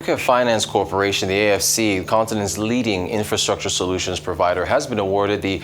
Africa Finance Corporation, the AFC, the continent's leading infrastructure solutions provider, has been awarded the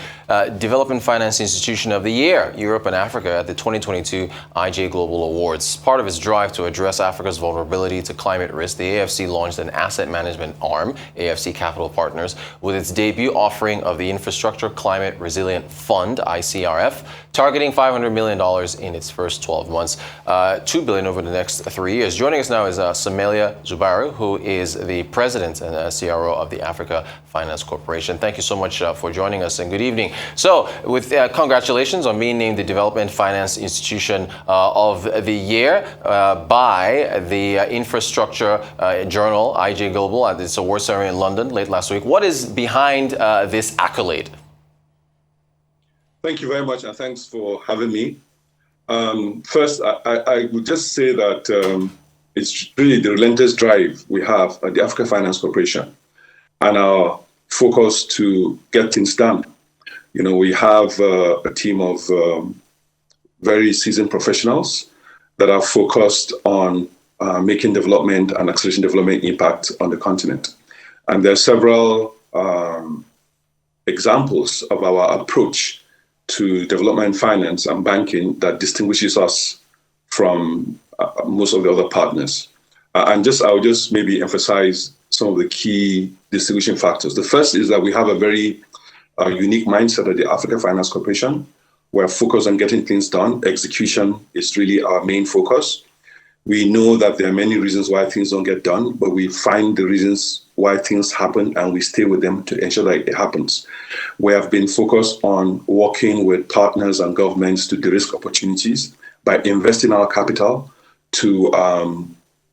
Development Finance Institution of the Year, Europe and Africa, at the 2022 IJ Global Awards. Part of its drive to address Africa's vulnerability to climate risk, the AFC launched an asset management arm, AFC Capital Partners, with its debut offering of the Infrastructure Climate Resilient Fund, ICRF, targeting $500 million in its first 12 months, $2 billion over the next 3 years. Joining us now is Samaila, Zubairu, who is the president and CRO of the Africa Finance Corporation. Thank you so much for joining us, and good evening. So, with congratulations on being named the Development Finance Institution of the Year by the Infrastructure Journal, IJ Global, at its award ceremony in London late last week. What is behind this accolade? Thank you very much, and thanks for having me. First, I would just say that it's really the relentless drive we have at the Africa Finance Corporation and our focus to get things done. You know, we have a team of very seasoned professionals that are focused on making development and accelerating development impact on the continent. And there are several examples of our approach to development finance and banking that distinguishes us from most of the other partners. I'll just maybe emphasize some of the key distinguishing factors. The first is that we have a very unique mindset at the Africa Finance Corporation. We're focused on getting things done. Execution is really our main focus. We know that there are many reasons why things don't get done, but we find the reasons why things happen and we stay with them to ensure that it happens. We have been focused on working with partners and governments to de-risk opportunities by investing our capital to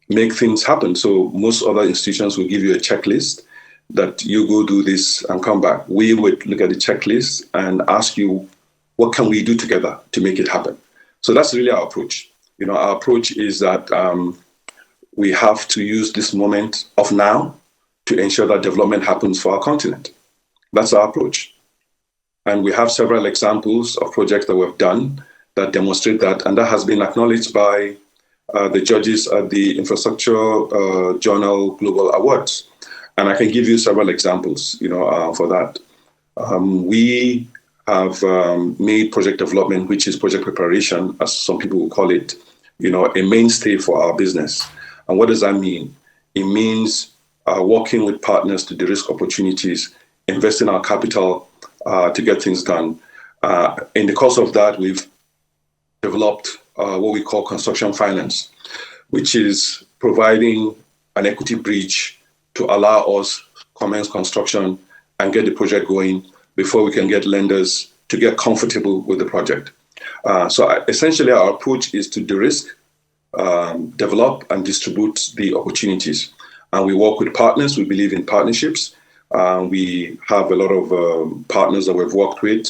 make things happen. So most other institutions will give you a checklist that you go do this and come back. We would look at the checklist and ask you, what can we do together to make it happen? So that's really our approach. You know, our approach is that we have to use this moment of now to ensure that development happens for our continent. That's our approach. And we have several examples of projects that we've done that demonstrate that, and that has been acknowledged by the judges at the Infrastructure Journal Global Awards. And I can give you several examples, for that. We have made project development, which is project preparation, as some people will call it, a mainstay for our business. And what does that mean? It means working with partners to de-risk opportunities, investing our capital to get things done. In the course of that, we've developed what we call construction finance, which is providing an equity bridge to allow us commence construction and get the project going before we can get lenders to get comfortable with the project. So essentially, our approach is to de-risk, develop, and distribute the opportunities. And we work with partners. We believe in partnerships. We have a lot of partners that we've worked with,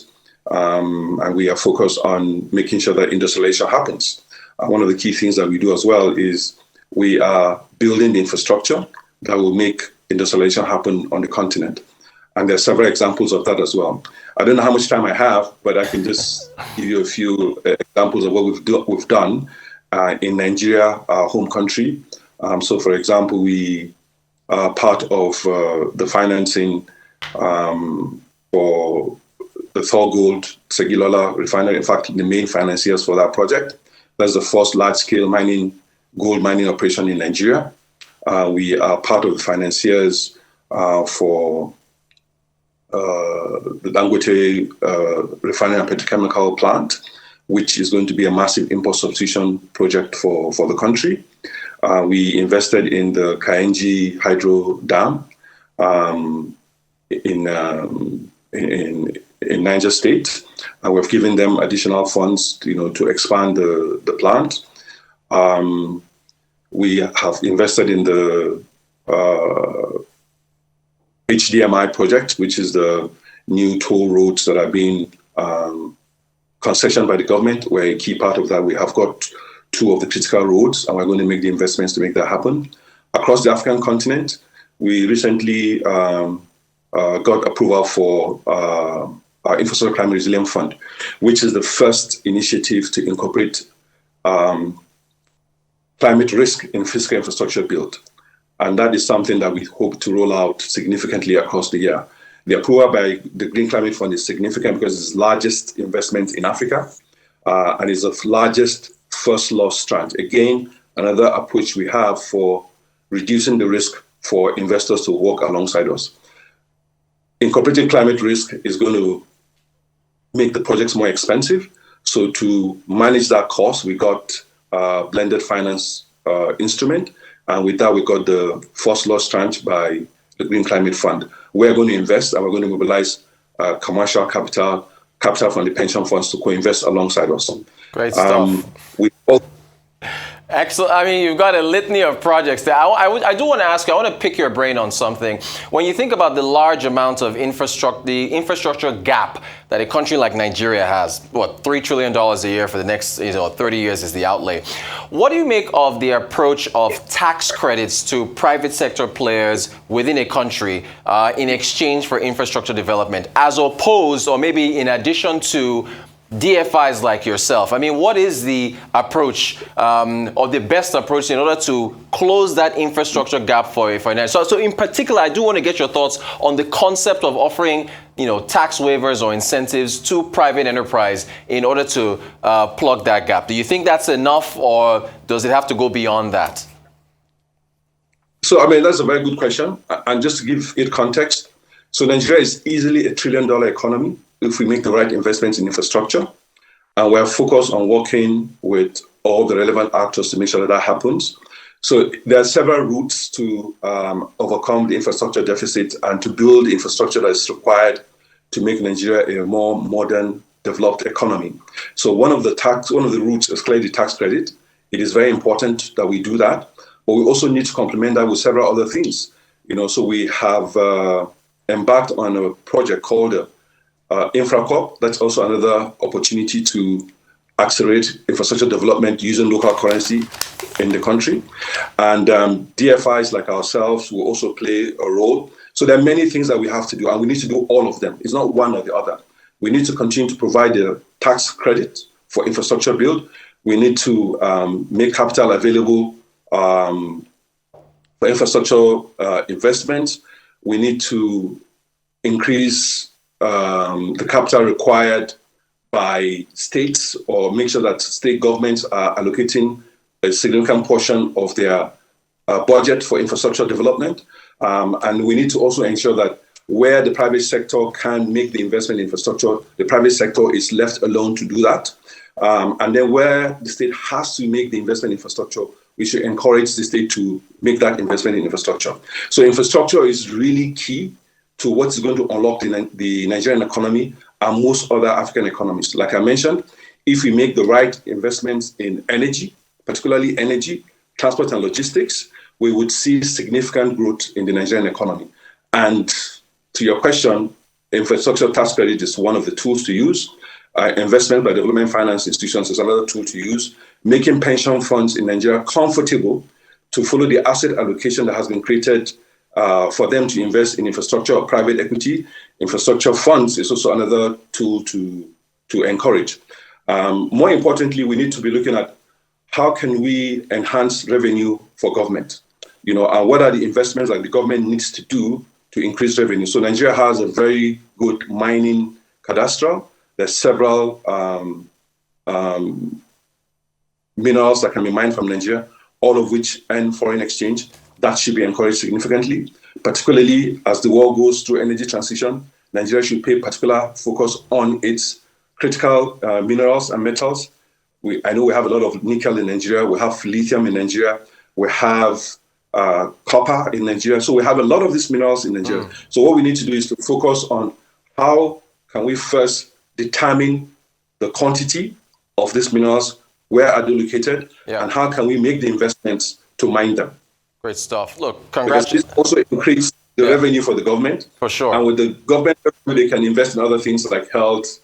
and we are focused on making sure that industrialization happens. One of the key things that we do as well is we are building the infrastructure that will make industrialization happen on the continent. And there are several examples of that as well. I don't know how much time I have, but I can just give you a few examples of what we've done in Nigeria, our home country. So, for example, we are part of the financing for the Thor Gold Segilola refinery. In fact, the main financiers for that project. That's the first large-scale gold mining operation in Nigeria. We are part of the financiers for the Dangote refinery and petrochemical plant, which is going to be a massive import substitution project for the country. We invested in the Kainji Hydro Dam in Niger State, and we've given them additional funds, to expand the plant. We have invested in the HDMI project, which is the new toll roads that are being concessioned by the government. We're a key part of that. We have got 2 of the critical roads, and we're going to make the investments to make that happen. Across the African continent, we recently got approval for our Infrastructure Climate Resilient Fund, which is the first initiative to incorporate climate risk in physical infrastructure build. And that is something that we hope to roll out significantly across the year. The approval by the Green Climate Fund is significant because it's the largest investment in Africa and is the largest first loss tranche. Again, another approach we have for reducing the risk for investors to work alongside us. Incorporating climate risk is going to make the projects more expensive. So to manage that cost, we got a blended finance instrument. And with that, we got the first loss tranche by the Green Climate Fund. We're going to invest and we're going to mobilize commercial capital from the pension funds to co-invest alongside us. Great stuff. Excellent. I mean, you've got a litany of projects there. I do want to ask you, I want to pick your brain on something. When you think about the large amount of infrastructure gap that a country like Nigeria has, $3 trillion a year for the next 30 years is the outlay. What do you make of the approach of tax credits to private sector players within a country in exchange for infrastructure development, as opposed, or maybe in addition to, DFIs like yourself? I mean, what is the approach or the best approach in order to close that infrastructure gap for a finance? So in particular, I do want to get your thoughts on the concept of offering, tax waivers or incentives to private enterprise in order to plug that gap. Do you think that's enough, or does it have to go beyond that? So, I mean, that's a very good question. And just to give it context, so Nigeria is easily $1 trillion economy if we make the right investments in infrastructure. And we're focused on working with all the relevant actors to make sure that happens. So there are several routes to overcome the infrastructure deficit and to build infrastructure that is required to make Nigeria a more modern, developed economy. So one of the routes is clearly tax credit. It is very important that we do that, but we also need to complement that with several other things. So we have embarked on a project called InfraCorp. That's also another opportunity to accelerate infrastructure development using local currency in the country. And DFIs like ourselves will also play a role. So there are many things that we have to do, and we need to do all of them. It's not one or the other. We need to continue to provide the tax credit for infrastructure build. We need to make capital available for infrastructure investments. We need to increase the capital required by states, or make sure that state governments are allocating a significant portion of their budget for infrastructure development. And we need to also ensure that where the private sector can make the investment in infrastructure, the private sector is left alone to do that. And then where the state has to make the investment in infrastructure, we should encourage the state to make that investment in infrastructure. So infrastructure is really key to what's going to unlock the Nigerian economy and most other African economies. Like I mentioned, if we make the right investments in energy, particularly energy, transport and logistics, we would see significant growth in the Nigerian economy. And to your question, infrastructure tax credit is one of the tools to use. Investment by development finance institutions is another tool to use. Making pension funds in Nigeria comfortable to follow the asset allocation that has been created for them to invest in infrastructure or private equity. Infrastructure funds is also another tool to encourage. More importantly, we need to be looking at how can we enhance revenue for government, and what are the investments that the government needs to do to increase revenue. So Nigeria has a very good mining cadastre. There's several minerals that can be mined from Nigeria, all of which earn foreign exchange. That should be encouraged significantly, particularly as the world goes through energy transition. Nigeria should pay particular focus on its critical minerals and metals. I know we have a lot of nickel in Nigeria. We have lithium in Nigeria. We have copper in Nigeria. So we have a lot of these minerals in Nigeria. So what we need to do is to focus on how can we first determine the quantity of these minerals, where are they located, and how can we make the investments to mine them. Great stuff. Look, congratulations. This also increase the revenue for the government. For sure. And with the government, they can invest in other things like health,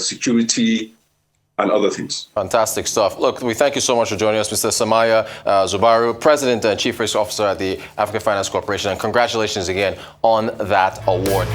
security, and other things. Fantastic stuff. Look, we thank you so much for joining us, Mr. Samaila Zubairu, President and Chief Risk Officer at the African Finance Corporation, and congratulations again on that award.